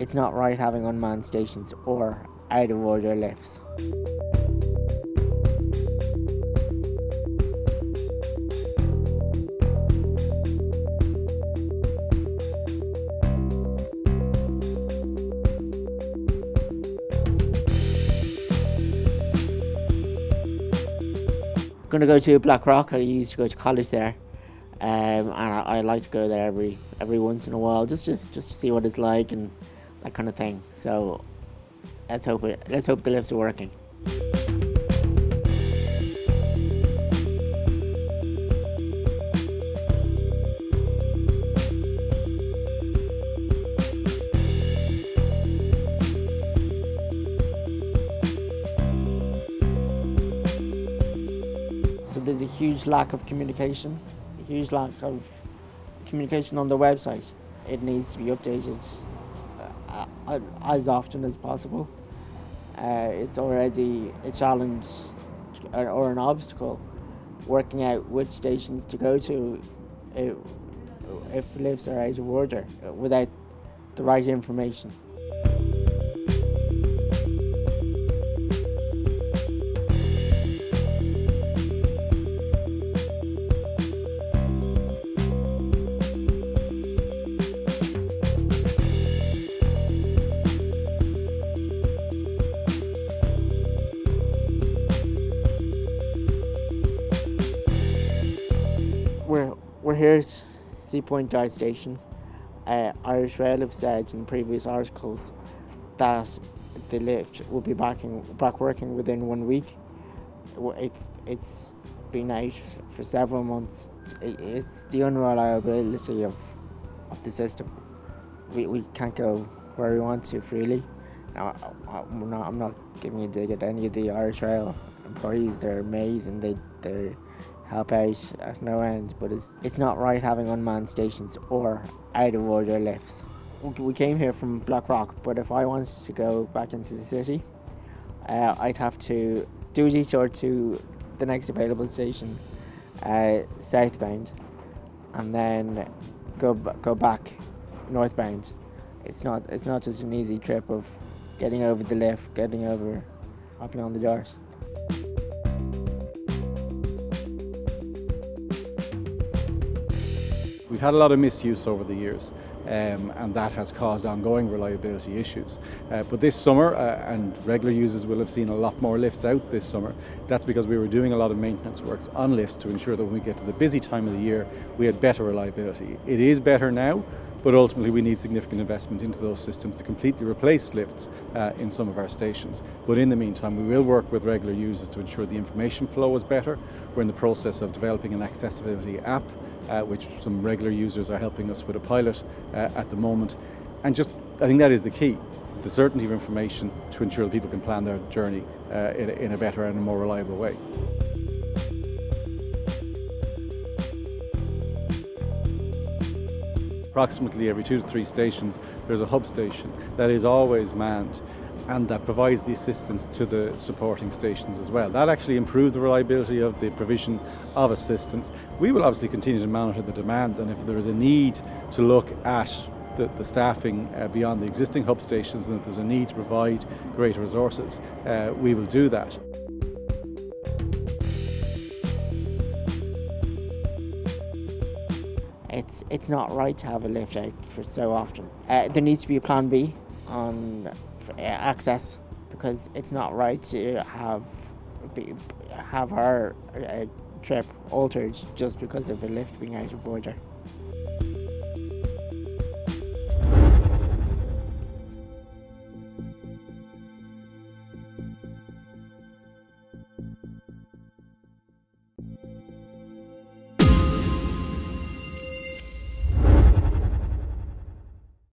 It's not right having unmanned stations or out of order lifts. Going to go to Blackrock. I used to go to college there, and I like to go there every once in a while just to see what it's like and that kind of thing. So let's hope the lifts are working. So there's a huge lack of communication, on the website. It needs to be updated as often as possible. It's already a challenge or an obstacle working out which stations to go to if lifts are out of order without the right information. We're here at Seapoint DART station. Irish Rail have said in previous articles that the lift will be back working within 1 week. It's been out for several months. It's the unreliability of the system. We can't go where we want to freely. Now, I'm not giving a dig at any of the Irish Rail employees. They're amazing. They help out at no end, but it's not right having unmanned stations or out of order lifts. We came here from Blackrock, but if I wanted to go back into the city, I'd have to do a detour to the next available station, southbound, and then go back northbound. It's not just an easy trip of getting over the lift, hopping on the DART. We've had a lot of misuse over the years, and that has caused ongoing reliability issues. But this summer, and regular users will have seen a lot more lifts out this summer. That's because we were doing a lot of maintenance works on lifts to ensure that when we get to the busy time of the year, we had better reliability. It is better now, but ultimately we need significant investment into those systems to completely replace lifts in some of our stations. But in the meantime, we will work with regular users to ensure the information flow is better. We're in the process of developing an accessibility app, which some regular users are helping us with a pilot at the moment. And I think that is the key, the certainty of information to ensure that people can plan their journey in a better and a more reliable way. Approximately every 2 to 3 stations, there's a hub station that is always manned and that provides the assistance to the supporting stations as well. That actually improves the reliability of the provision of assistance. We will obviously continue to monitor the demand, and if there is a need to look at the staffing beyond the existing hub stations, and if there's a need to provide greater resources, we will do that. It's not right to have a lift out for so often. There needs to be a plan B on access, because it's not right to have our trip altered just because of a lift being out of order.